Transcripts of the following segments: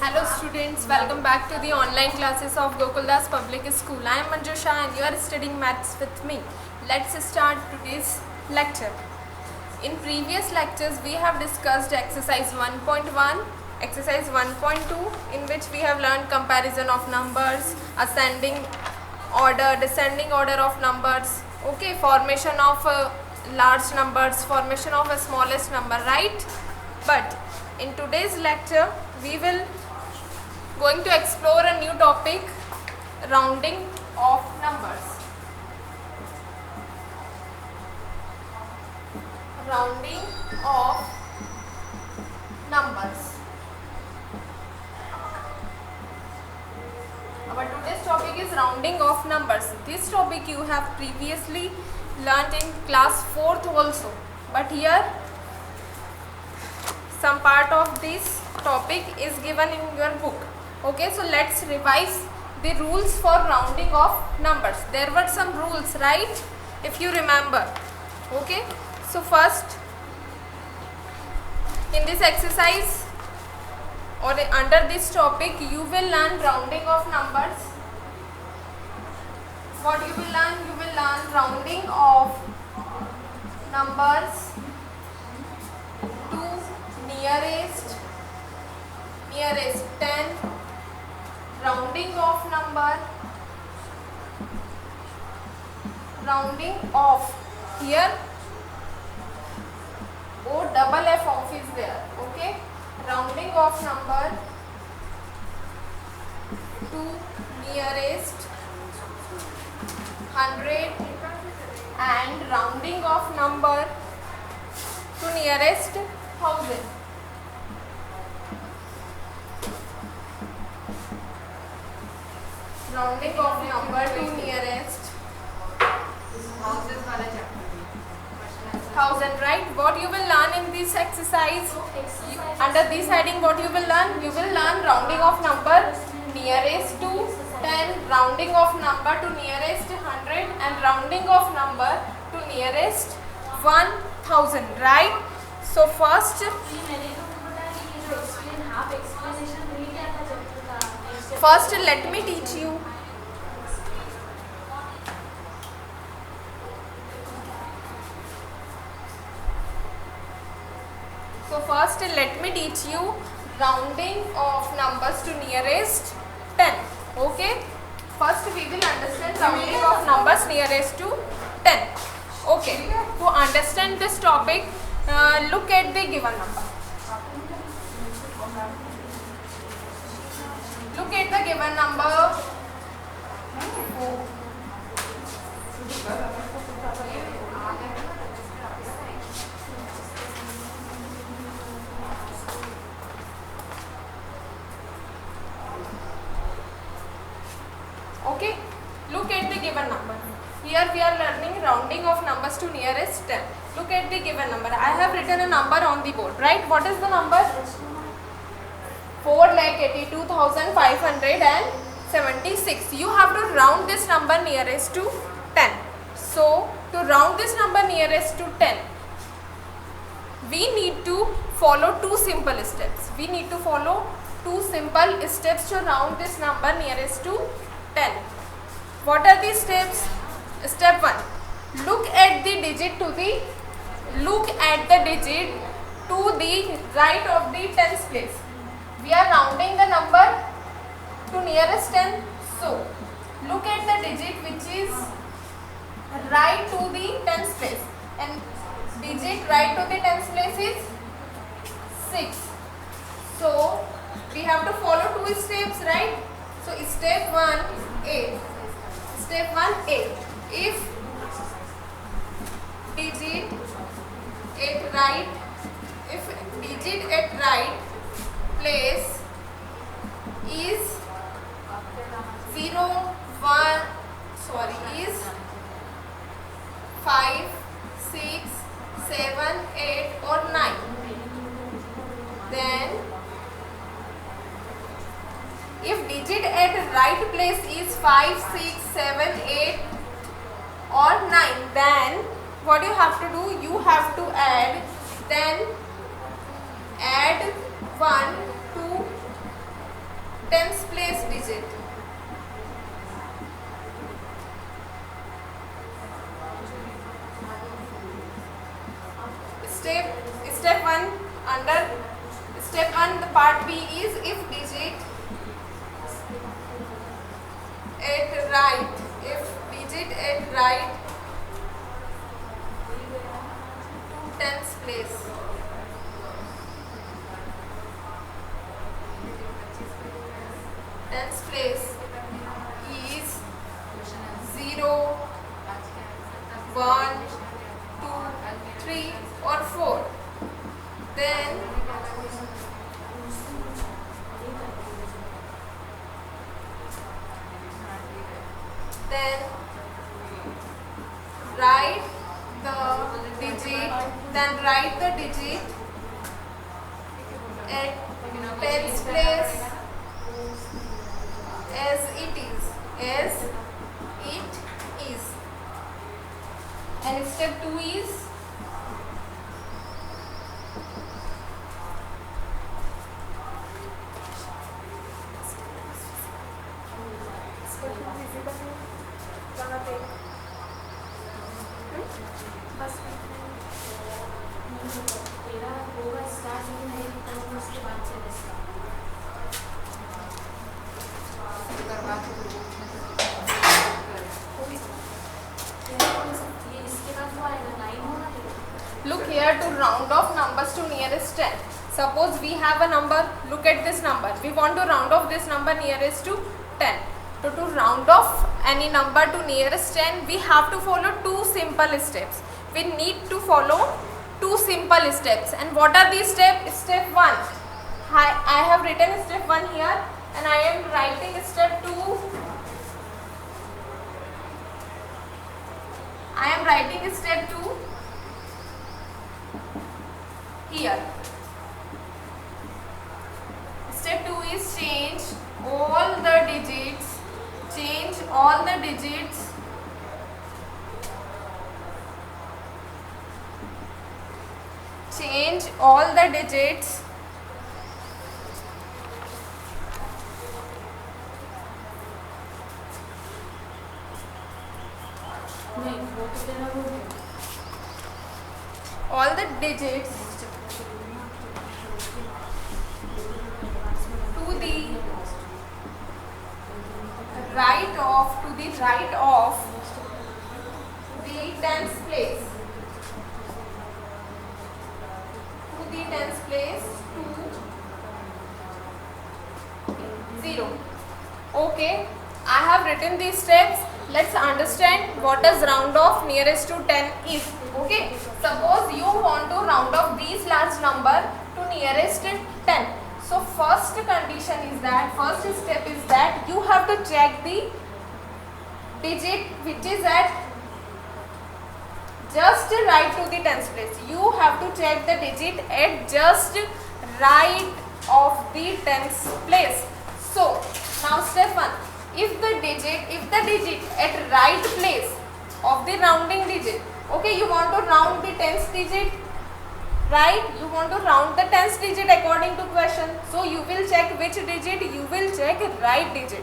Hello students, welcome back to the online classes of Gokuldas Public School. I am Manjusha and you are studying maths with me. Let's start today's lecture. In previous lectures we have discussed exercise 1.1, exercise 1.2 in which we have learned comparison of numbers, ascending order, descending order of numbers, okay, formation of large numbers, formation of a smallest number, right? But in today's lecture we will going to explore a new topic, rounding of numbers. Rounding of numbers. Our today's topic is rounding of numbers. This topic you have previously learnt in class 4th also, but here some part of this topic is given in your book. Okay, so let's revise the rules for rounding of numbers. There were some rules, right? If you remember. Okay, so first in this exercise or under this topic you will learn rounding of numbers. What you will learn? You will learn rounding of numbers to nearest 10, rounding of number, rounding off, here O double F off is there, okay, rounding of number to nearest 100 and rounding of number to nearest 1000. Rounding of number to nearest 1000, right? What you will learn in this exercise, under this heading what you will learn? You will learn rounding of number nearest to 10, rounding of number to nearest 100 and rounding of number to nearest 1000, right? So first let me teach you. So first let me teach you rounding of numbers to nearest 10. Okay. First we will understand rounding of numbers nearest to 10. Okay. To understand this topic, look at the given number. Look at the given number. Okay, look at the given number. Here we are learning rounding of numbers to nearest 10. Look at the given number. I have written a number on the board, right? What is the number? 4,82,576. You have to round this number nearest to 10. So, to round this number nearest to 10, we need to follow two simple steps. We need to follow two simple steps to round this number nearest to 10. What are these steps? Step 1. Look at the digit to the right of the tens place. We are rounding the number to nearest 10. So, look at the digit which is right to the tens place. And digit right to the tens place is 6. So, we have to follow two steps, right? So, step 1A. Step 1A. If digit at right place is 5, 6, 7, 8 or 9, then if digit at right place is 5, 6, 7, 8 or 9, then what you have to do? You have to add, then add 1 to tens place digit. Step 1 under step 1 the part B is if digit at right to tens place. Tens place is 0, 1, 2, 3 or 4. Then write the digit at tens place as it is. And step 2 is look here to round off numbers to nearest 10. Suppose we have a number, look at this number. We want to round off this number nearest to 10. So to round off any number to nearest 10, we have to follow two simple steps. We need to follow two simple steps. And what are these steps? Step 1. I have written step 1 here and I am writing step 2. I am writing step 2 here. Step 2 is change all the digits. Change all the digits to the right of the tens place. To the tens place to 0. Okay, I have written these steps. Let's understand what does round off nearest to 10 is. Okay, suppose you want to round off these large number to nearest 10. So first condition is that, first step is that you have to check the digit which is at just right to the tens place. You have to check the digit at just right of the tens place. So now step 1, if the digit at right place of the rounding digit, okay, you want to round the tens digit, right? You want to round the tens digit according to question. So you will check which digit? You will check right digit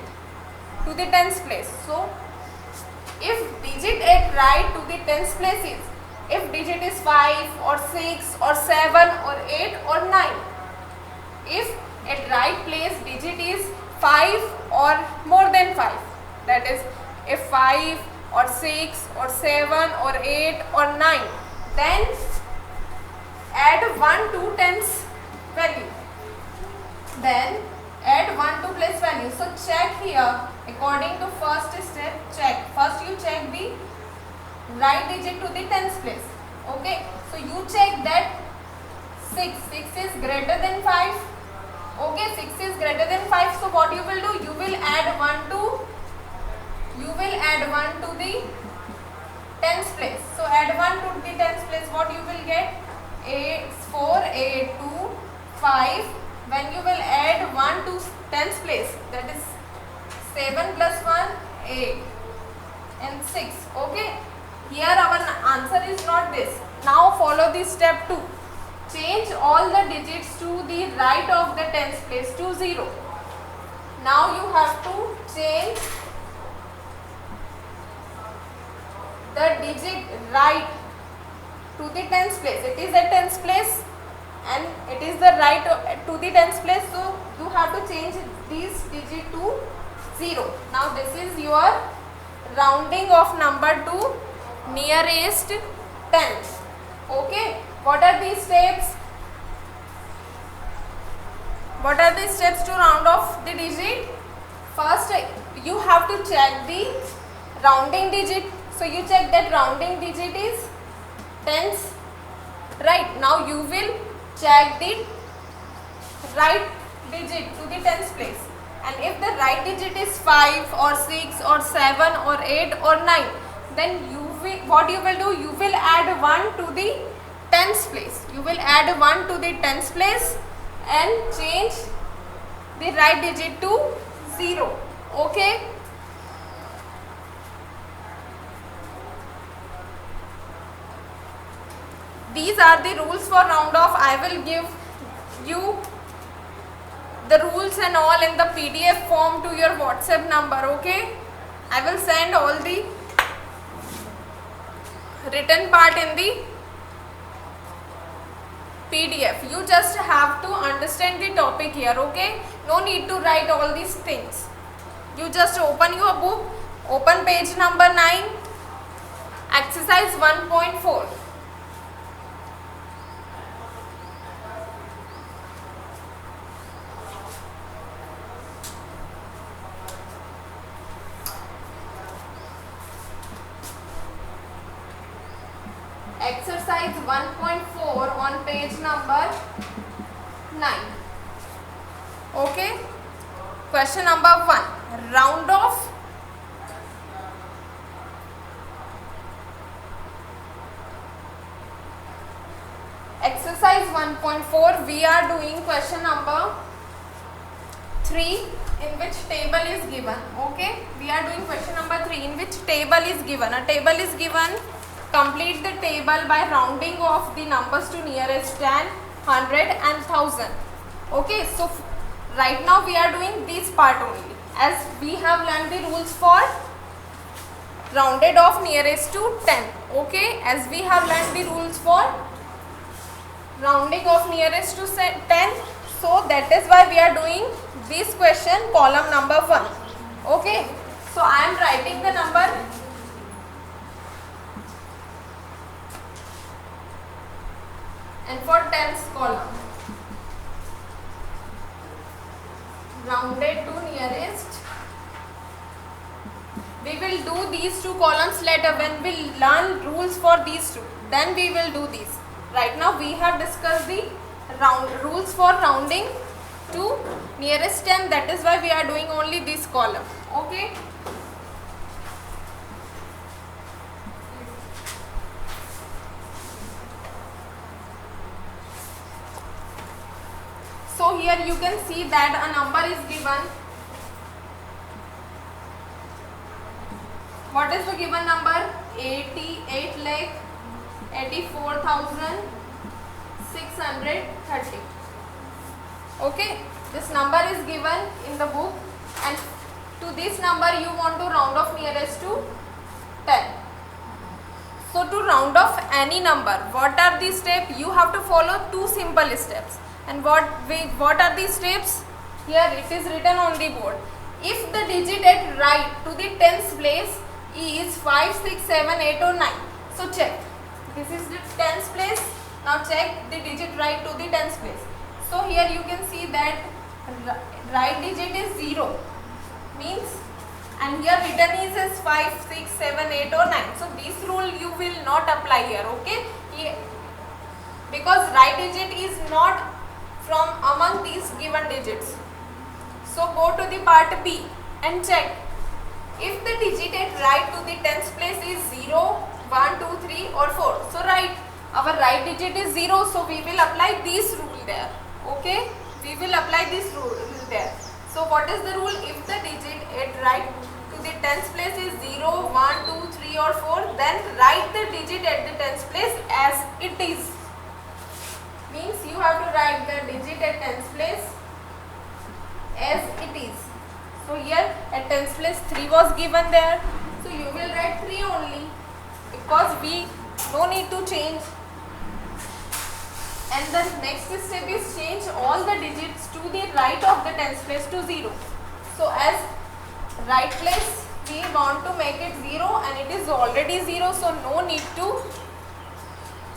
to the tens place. So if digit at right to the tens place is, if digit is 5 or 6 or 7 or 8 or 9, if at right place digit is 5 or more than 5, that is if 5 or 6 or 7 or 8 or 9, then add 1 to tens value. Then add 1 to place value. So check here according to first step. Check. First you check the right digit to the tens place. Okay. So you check that 6 is greater than 5. Okay. 6 is greater than 5. So what you will do? You will add 1 to the tens place. So add 1 to the tens place. What you will get? 4, 8, 2, 5. When you will add 1 to tens place, that is 7 plus 1, 8 and 6. Okay. Here our answer is not this. Now follow this step 2. Change all the digits to the right of the tens place to 0. Now you have to change the digit right to the tens place. It is a tens place and it is the right to the tens place, so you have to change this digit to 0. Now this is your rounding of number to nearest tens. Okay, what are these steps? What are the steps to round off the digit? First you have to check the rounding digit. So you check that rounding digit is tens. Right, now you will check the right digit to the tens place, and if the right digit is 5 or 6 or 7 or 8 or 9, then what you will do, you will add 1 to the tens place. You will add 1 to the tens place and change the right digit to 0. Okay. These are the rules for round off. I will give you the rules and all in the PDF form to your WhatsApp number. Okay, I will send all the written part in the PDF. You just have to understand the topic here. Okay, no need to write all these things. You just open your book, open page number 9, exercise 1.4. Exercise 1.4 on page number 9. Okay. Question number 1. Round off exercise 1.4. We are doing question number 3, in which table is given. Okay. We are doing question number 3, in which table is given. A table is given. Complete the table by rounding off the numbers to nearest 10, 100 and 1000. Okay, so right now we are doing this part only, as we have learned the rules for rounded off nearest to 10. Okay, as we have learned the rules for rounding off nearest to 10, so that is why we are doing this question, column number 1. Okay, so I am writing the number and for tens column, rounded to nearest. We will do these two columns later when we learn rules for these two. Then we will do these. Right now we have discussed the rules for rounding to nearest 10. That is why we are doing only this column. Okay. So here you can see that a number is given. What is the given number? 88,84,630. Okay, this number is given in the book, and to this number you want to round off nearest to 10. So to round off any number, what are the steps? You have to follow two simple steps. And what are these steps? Here it is written on the board. If the digit at right to the tens place is 5, 6, 7, 8 or 9. So check. This is the tens place. Now check the digit right to the tens place. So here you can see that right digit is 0. Means, and here written is 5, 6, 7, 8 or 9. So this rule you will not apply here. Okay. Because right digit is not from among these given digits. So go to the part B and check. If the digit at right to the tens place is 0, 1, 2, 3 or 4. So right, our right digit is 0. So we will apply this rule there. Okay. We will apply this rule there. So what is the rule? If the digit at right to the tens place is 0, 1, 2, 3 or 4, then write the digit at the tens place as it is. Means you have to write the digit at tens place as it is. here at tens place 3 was given there. So you will write 3 only, because we no need to change. And the next step is change all the digits to the right of the tens place to 0. So as right place we want to make it 0 and it is already 0, so no need to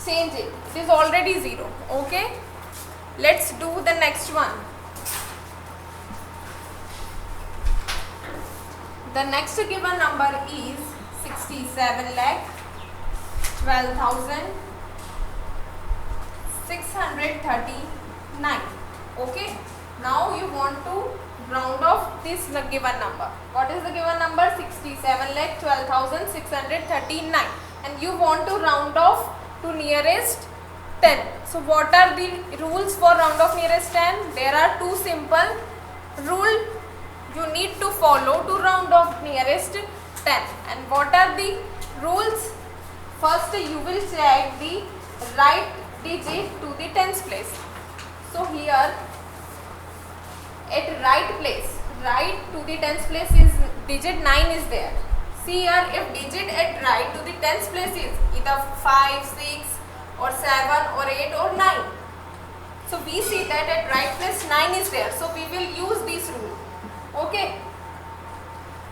change it. It is already 0. Okay. Let's do the next one. The next given number is 67 lakh 12,639. Okay. Now you want to round off this given number. What is the given number? 67 lakh 12,639, and you want to round off to nearest 10. So what are the rules for round off nearest 10? There are two simple rules you need to follow to round off nearest 10. And what are the rules? First you will check the right digit to the tens place. So here at right place, right to the tens place is digit 9 is there. See here, if digit at right to the tens place is either 5, 6 or 7 or 8 or 9. So we see that at right place 9 is there. So we will use this rule. Okay.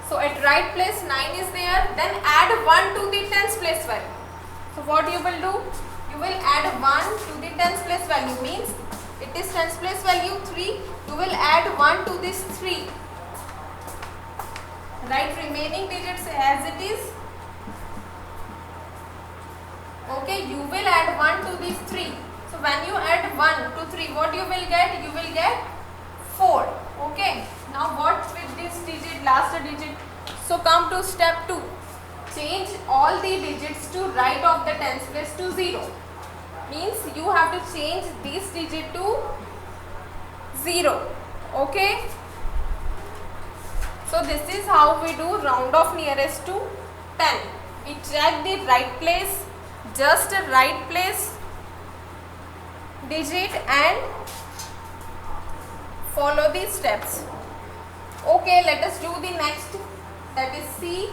So at right place 9 is there. Then add 1 to the tens place value. So what you will do? You will add 1 to the tens place value. Means it is tens place value 3. You will add 1 to this 3. Write remaining digits as it is. Okay, you will add 1 to this 3. So when you add 1 to 3, what you will get? You will get 4. Okay. Now what with this digit, last digit? So come to step 2. Change all the digits to right of the tens place to 0. Means you have to change this digit to 0. Okay. So this is how we do round off nearest to 10. We check the right place, just a right place digit and follow these steps. Okay, let us do the next, that is C.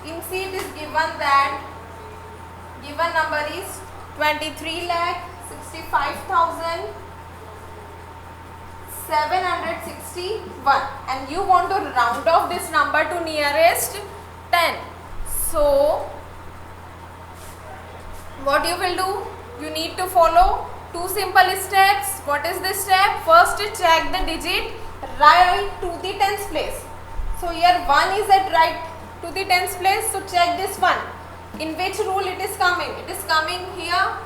In C it is given that given number is 23,65,761 and you want to round off this number to nearest 10. So what you will do? You need to follow two simple steps. What is this step? First check the digit right to the tens place. So here 1 is at right to the tens place. So check this one. In which rule it is coming? It is coming here?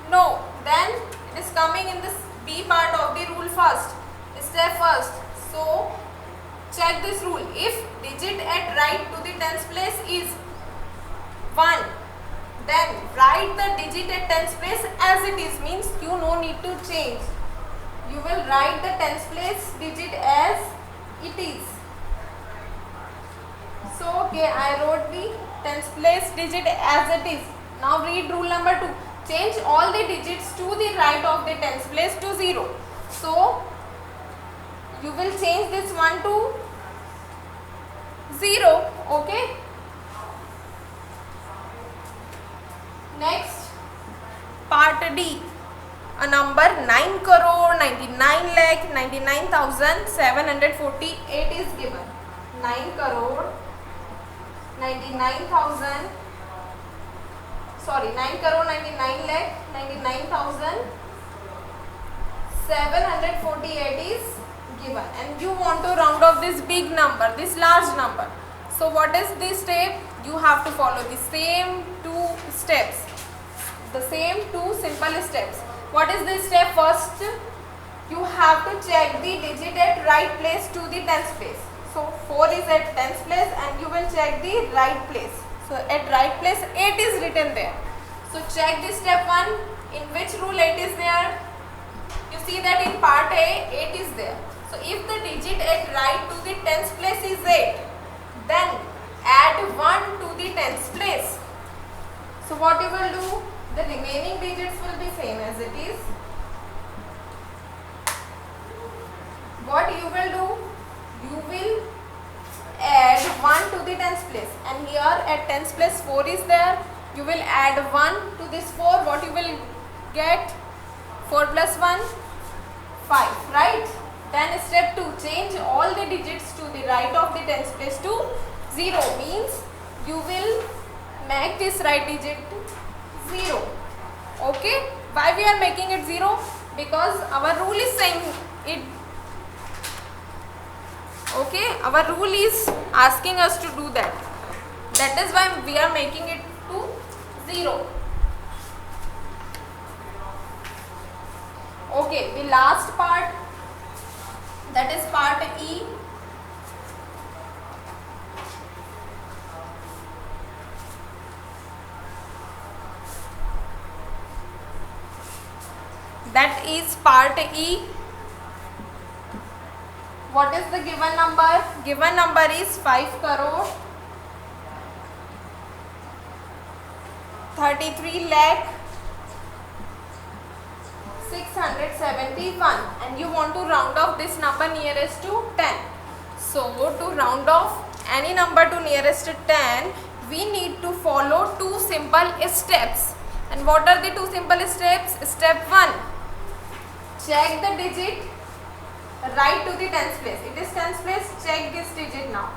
No. Then it is coming in this B part of the rule first. Step first. So check this rule. If digit at right to the tens place is 1, then write the digit at tens place as it is. Means you no need to change. You will write the tens place digit as it is. So okay, I wrote the tens place digit as it is. Now read rule number 2. Change all the digits to the right of the tens place to 0. So you will change this 1 to 0. Okay. Next, part D. A number 9 crore 99 lakh 99,748 is given. 9 crore 99 lakh 99,748 is given, and you want to round off this big number, this large number. So what is this step? You have to follow the same two steps, the same two simple steps. What is this step? First, you have to check the digit at right place to the tens place. So 4 is at tens place and you will check the right place. So at right place 8 is written there. So check this step 1. In which rule 8 is there? You see that in part A 8 is there. So if the digit at right to the tens place is 8, then add 1 to the tens place. So what you will do? The remaining digits will be same as it is. What you will do? place, and here at tens place 4 is there. You will add 1 to this 4. What you will get? 4 plus 1, 5, right? Then step 2, change all the digits to the right of the tens place to 0, means you will make this right digit 0. Okay? Why we are making it 0? Because our rule is saying it. Okay? Our rule is asking us to do that. That is why we are making it to 0. Okay, the last part, that is part E. That is part E. What is the given number? Given number is 5 crore 33 lakh 671, and you want to round off this number nearest to 10. So to round off any number to nearest to 10, we need to follow 2 simple steps. And what are the 2 simple steps? Step 1, check the digit right to the tens place. It is tens place, check this digit now.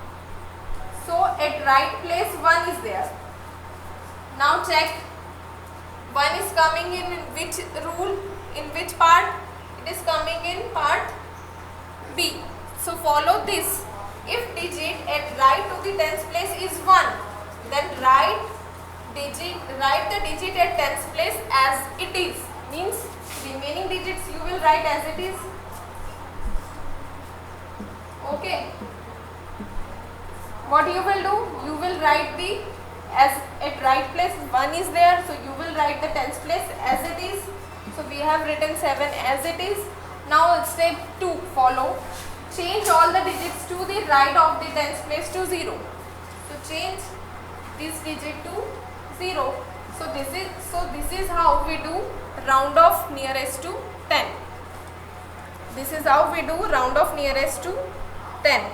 So at right place 1 is there. Now check 1 is coming in which rule, in which part? It is coming in part B. So follow this. If digit at right to the tens place is 1, then write the digit at tens place as it is. Means remaining digits you will write as it is. Okay. What you will do? You will write the, as at right place 1 is there, so you will write the tens place as it is. So we have written 7 as it is. Now step 2, follow. Change all the digits to the right of the tens place to 0. So change this digit to 0. So this is how we do round off nearest to 10. This is how we do round off nearest to 10.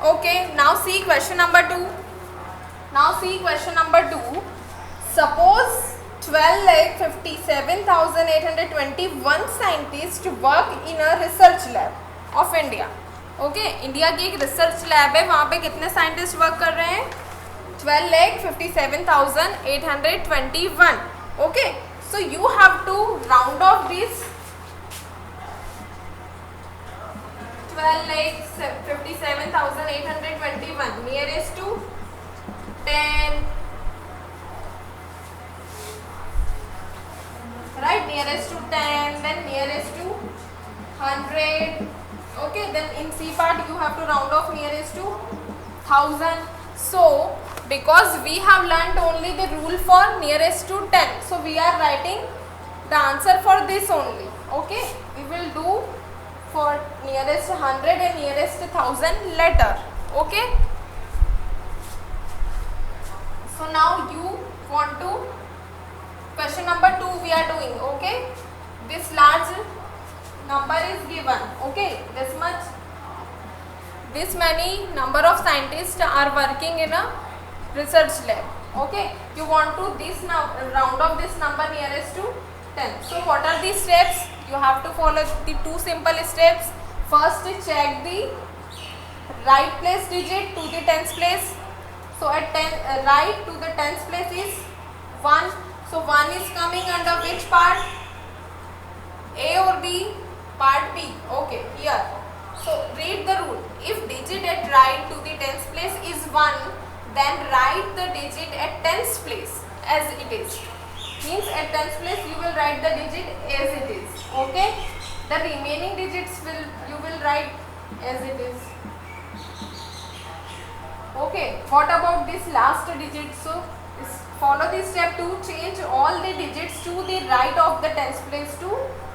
Okay, now see question number 2. Now see question number 2. Suppose 12,57,821 scientists work in a research lab of India. Okay, India की एक research lab है, वहाँ पे कितने scientist work कर रहे हैं? 12,57,821. Okay, so you have to round off this 12,57,821 nearest to 10, right? Nearest to 10, then nearest to 100. Okay, then in C part you have to round off nearest to 1000. So because we have learnt only the rule for nearest to 10, so we are writing the answer for this only. Okay, we will do for nearest 100 and nearest 1000 later. Okay, so now you want to, question number 2 we are doing. Okay, this large number is given. Okay, this much, this many number of scientists are working in a research lab. Okay, you want to this now round off this number nearest to 10. So what are the steps? You have to follow the 2 simple steps. First, check the right place digit to the tens place. So at 10, right to the tens place is 1. So 1 is coming under which part? A or B? Part B. Okay, here. So read the rule. If digit at right to the tens place is 1, then write the digit at tens place as it is. Means at tens place you will write the digit as it is. Okay, the remaining digits you will write as it is. Okay, what about this last digit? So Follow this step to change all the digits to the right of the tens place to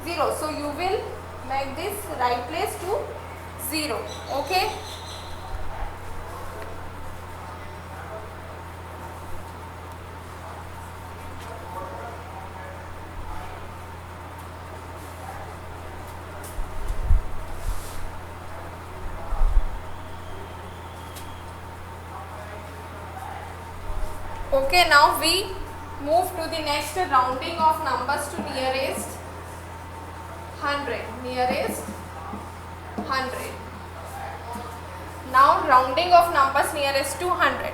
0. So you will make this right place to 0. Okay. Okay, now we move to the next rounding of numbers to nearest 100. Nearest 100. Now rounding of numbers nearest to 100.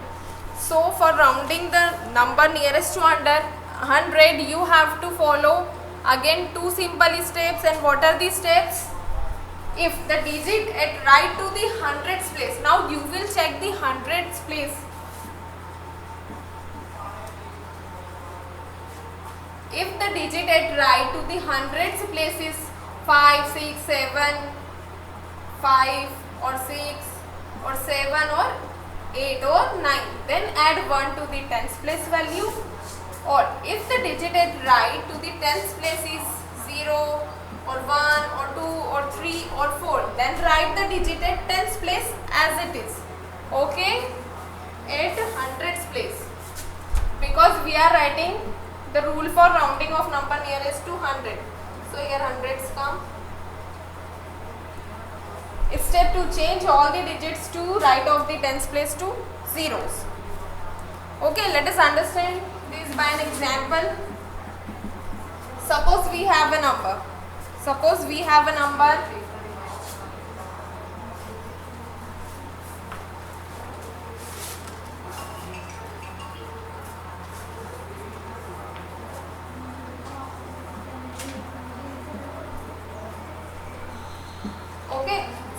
So for rounding the number nearest to 100, you have to follow again two simple steps. And what are these steps? If the digit at right to the hundreds place, now you will check the hundreds place. If the digit at right to the hundreds place is 5, 6, 7, 5 or 6 or 7 or 8 or 9, then add 1 to the tens place value. Or if the digit at right to the tens place is 0 or 1 or 2 or 3 or 4, then write the digit at tens place as it is. Okay, at hundreds place, because we are writing the rule for rounding of number nearest to 100. So here hundreds come. Step to change all the digits to right of the tens place to zeros. Okay, let us understand this by an example. Suppose we have a number. Suppose we have a number.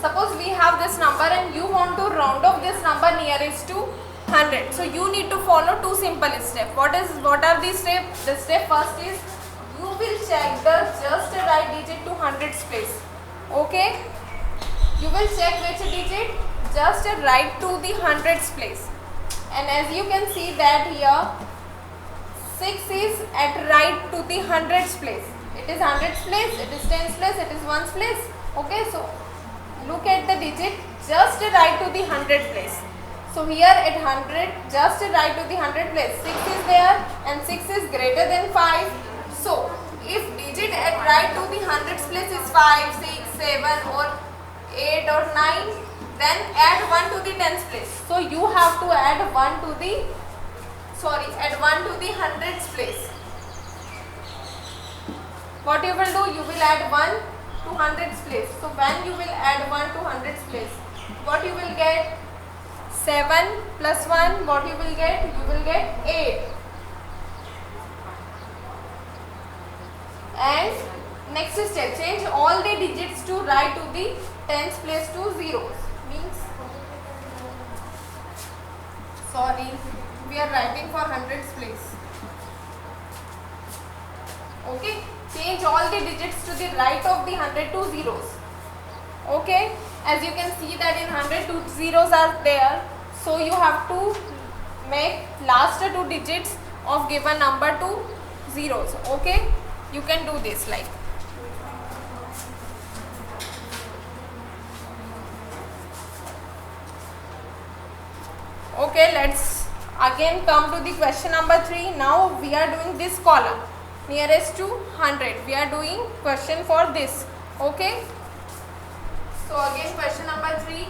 Suppose we have this number and you want to round off this number nearest to 100. So you need to follow two simple steps. What are these steps? The step first is you will check the just right digit to hundreds place. Okay. You will check which digit? Just right to the hundreds place. And as you can see that here 6 is at right to the hundreds place. It is hundreds place, it is tens place, it is ones place. Okay, so look at the digit just right to the 100 place. So here at 100, just right to the 100 place, 6 is there and 6 is greater than 5. So if digit at right to the 100 place is 5, 6, 7 or 8 or 9, then add 1 to the tens place. So you have to add 1 to the, add 1 to the hundreds place. What you will do? You will add 1 to hundreds place. So when you will add 1 to hundreds place, what you will get? 7 plus 1, what you will get? You will get 8. And next step, change all the digits to right to the tens place to zeros. Means, we are writing for hundreds place. Okay. Change all the digits to the right of the 100 to zeros. Okay, as you can see that in 100 two zeros are there, so you have to make last two digits of given number to zeros. Okay, you can do this like. Okay, let's again come to the question number 3. Now we are doing this column. Nearest to 100. We are doing question for this. Okay. So again question number 3.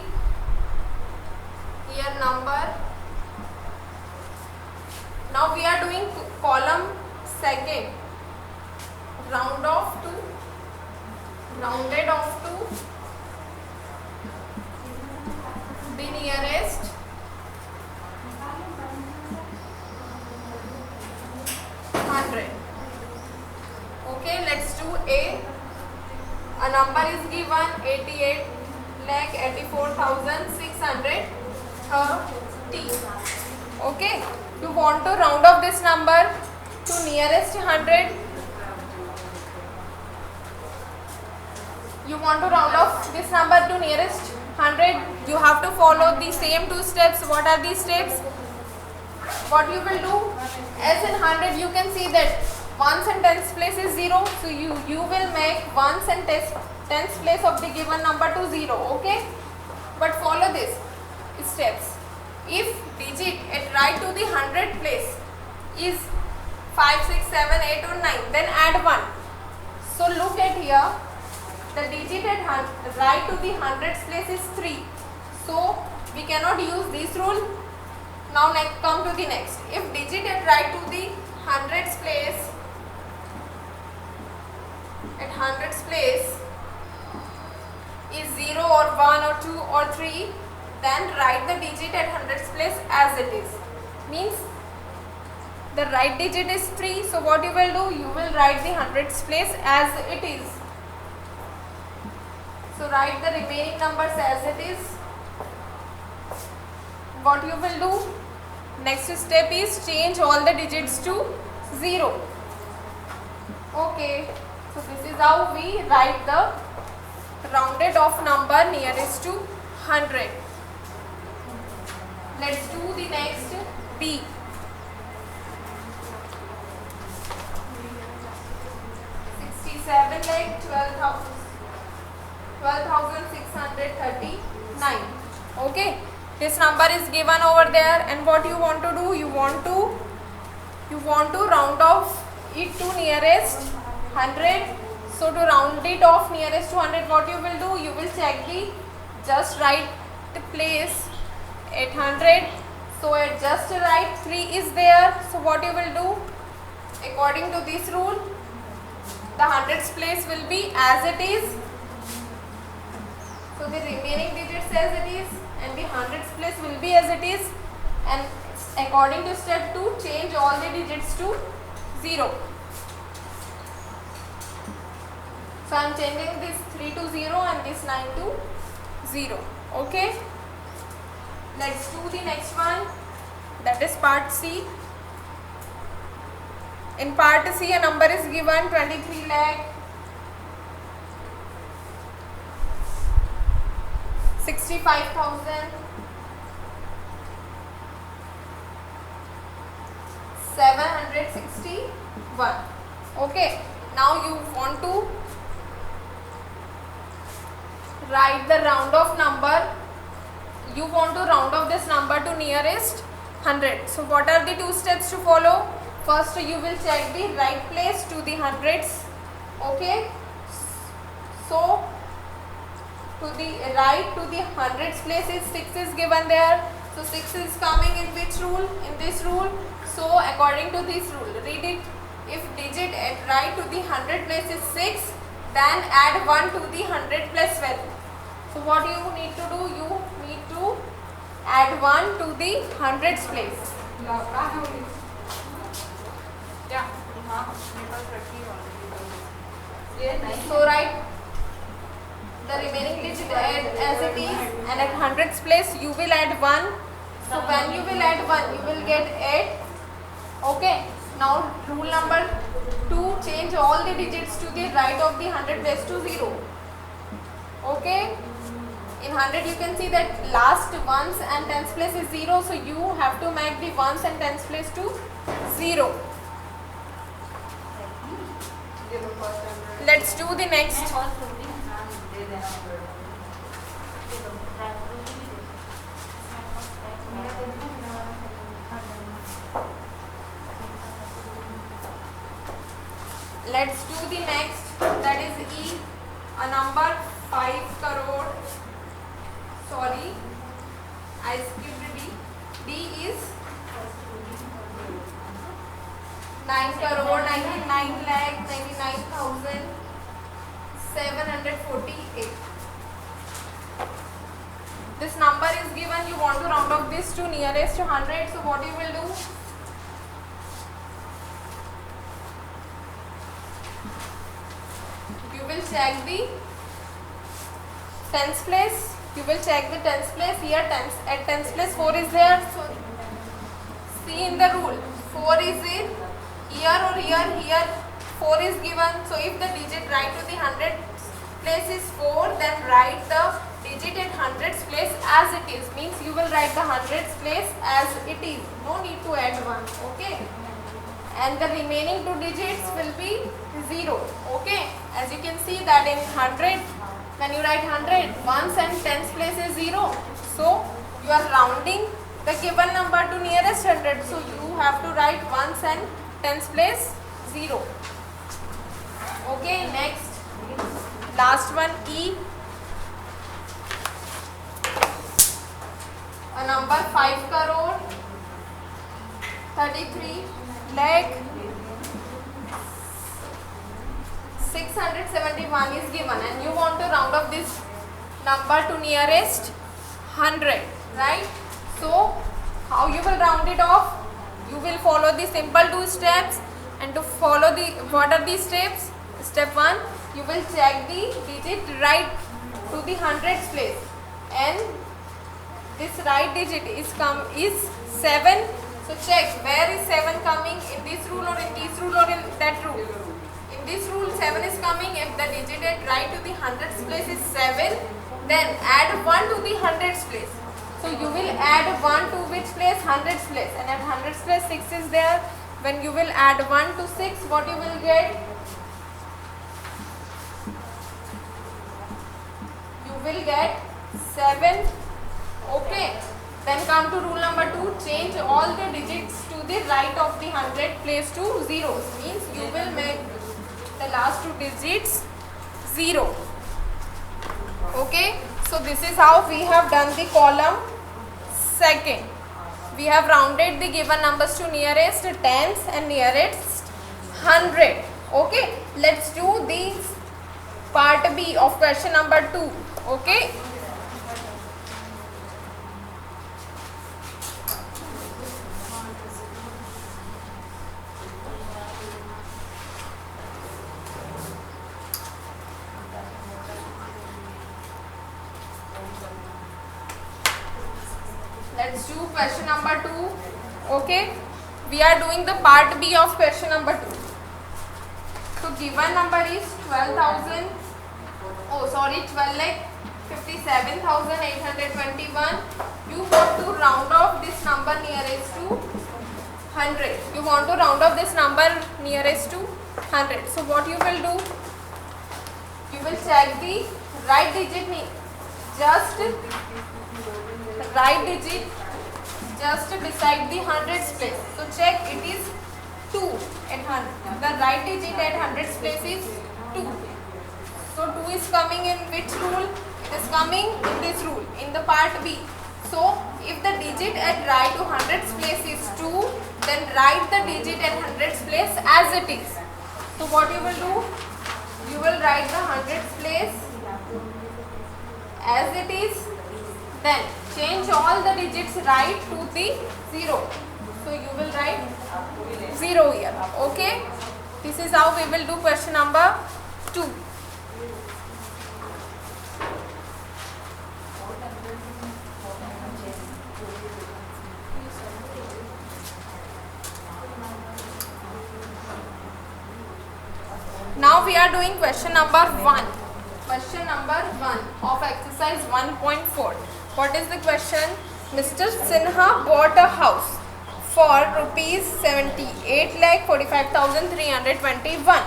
Here number. Now we are doing column second. Rounded off to the nearest 100. Okay, let's do A. A number is given 88,84,630. Okay, you want to round off this number to nearest 100. You want to round off this number to nearest 100. You have to follow the same two steps. What are these steps? what you will do, as in 100 you can see that ones and tens place is 0, so you will make ones and tens place of the given number to 0. Okay, but follow this steps. If digit at right to the 100 place is 5, 6, 7, 8 or 9, then add 1. So look at here, the digit at right to the 100th place is 3, so we cannot use this rule. Now come to the next. If digit at right to the 100th place, at 100th place is 0 or 1 or 2 or 3, then write the digit at 100th place as it is. Means the right digit is 3, so what you will do, you will write the 100th place as it is. So write the remaining numbers as it is. What you will do, next step is change all the digits to 0. Okay, so this is how we write the rounded off number nearest to 100. Let's do the next B. 12,639. Okay, this number is given over there, and what you want to do, you want to round off it to nearest 100. So to round it off nearest to 100, what you will do, you will check just write the place at 100. So at just right 3 is there. So what you will do, according to this rule, the 100th place will be as it is. So the remaining digits as it is, and the 100th place will be as it is. And according to step 2, change all the digits to 0. So I am changing this 3 to 0 and this 9 to 0. Okay. Let's do the next one, that is part C. In part C, a number is given 23 lakh 65,000 761. Okay, now you want to write the round off number. You want to round off this number to nearest 100. So what are the 2 steps to follow? First, you will check the right place to the hundreds. Okay, so to the right to the hundreds place is 6 is given there. So 6 is coming in which rule? In this rule. So according to this rule, read it. If digit at right to the 100 place is 6, then add 1 to the 100 plus value. So what you need to do, you need to add 1 to the hundreds place. So write the remaining digit as it is, and at hundreds place you will add 1. So when you will add 1, you will get 8. Okay. Now rule number 2, change all the digits to the right of the 100 place to 0. Okay. In 100 you can see that last ones and tens place is 0, so you have to make the ones and tens place to 0. Let's do the next. Let's do the next, that is E, a number 5 crore. Sorry, I skipped D. D is 9 crore 99 lakh 99,748. This number is given, you want to round off this to nearest 100. So what you will do? You will check the tens place. You will check the tens place. Here at tens place 4 is there. So see in the rule, 4 is in here or here. Here 4 is given. So if the digit right to the 100 place is 4, then write the digit at hundreds place as it is, means you will write the hundreds place as it is, no need to add 1. Okay, and the remaining 2 digits will be 0. Okay, as you can see that in 100, when you write 100, ones and tens place is 0, so you are rounding the given number to nearest 100, so you have to write ones and tens place 0. Okay, next, last one, E. A number 5 crore 33 lakh 671 is given, and you want to round up this number to nearest 100, right? So how you will round it off? You will follow the simple 2 steps, and to follow the, what are these steps? Step 1, you will check the digit right to the hundreds place, and this right digit is 7. So check where is 7 coming, in this rule or in this rule or in that rule. In this rule 7 is coming. If the digit at right to the hundreds place is 7, then add 1 to the hundreds place. So you will add 1 to which place? Hundreds place, and at hundreds place 6 is there. When you will add 1 to 6, what you will get? You will get 7. Okay, then come to rule number 2, change all the digits to the right of the 100 place to zeros, means you will make the last 2 digits 0. Okay, so this is how we have done the column. Second, we have rounded the given numbers to nearest tens and nearest 100. Okay, let's do the part B of question number 2. Okay, let's do question number 2. Okay, we are doing the part B of question number 2. So given number is 12,000, 12 lakh 57,821. You want to round off this number nearest to 100. You want to round off this number nearest to 100. So what you will do? You will check the right digit, just right digit just beside the hundreds place. So check, it is 2 at 100. The right digit at hundreds place is 2. So 2 is coming in which rule? It is coming in this rule, in the part B. So if the digit at right to hundreds place is 2, then write the digit at hundreds place as it is. So what you will do? You will write the hundreds place as it is, then change all the digits right to the 0. So you will write 0 here. Okay, this is how we will do question number 2. Now we are doing question number 1. Question number 1 of exercise 1.4. What is the question? Mr. Sinha bought a house for rupees 78,45,321.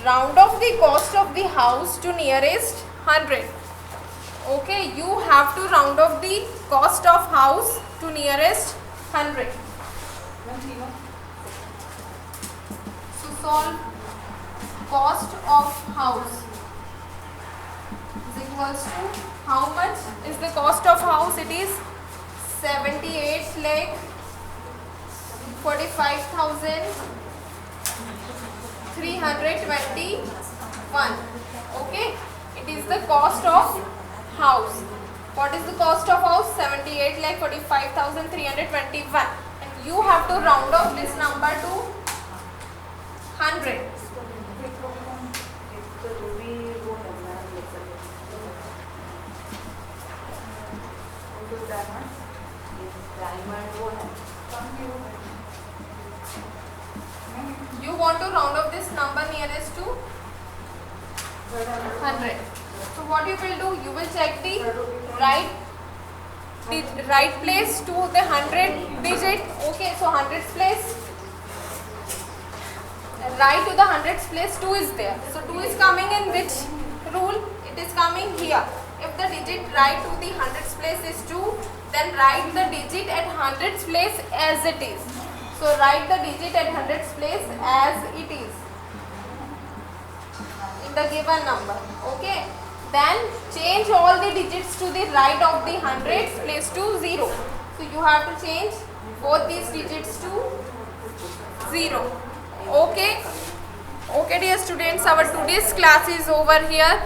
Round off the cost of the house to nearest 100. Okay, you have to round off the cost of house to nearest 100. So solve. Cost of house is equals to, how much is the cost of house? It is 78,45,321. Okay, it is the cost of house. What is the cost of house? 78,45,321. And you have to round off this number to 100. You want to round off this number nearest to 100. So what you will do, you will check the right place to the 100 digit. Okay, so 100th place, right to the 100th place 2 is there. So 2 is coming in which rule? It is coming here. If the digit right to the 100th place is 2, then write the digit at 100th place as it is. So write the digit at 100th place as it is in the given number. Okay. Then change all the digits to the right of the 100th place to 0. So you have to change both these digits to 0. Okay. Okay dear students, our today's class is over here.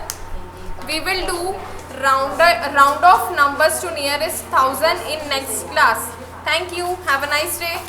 We will do round off numbers to nearest 1000 in next class. Thank you. Have a nice day.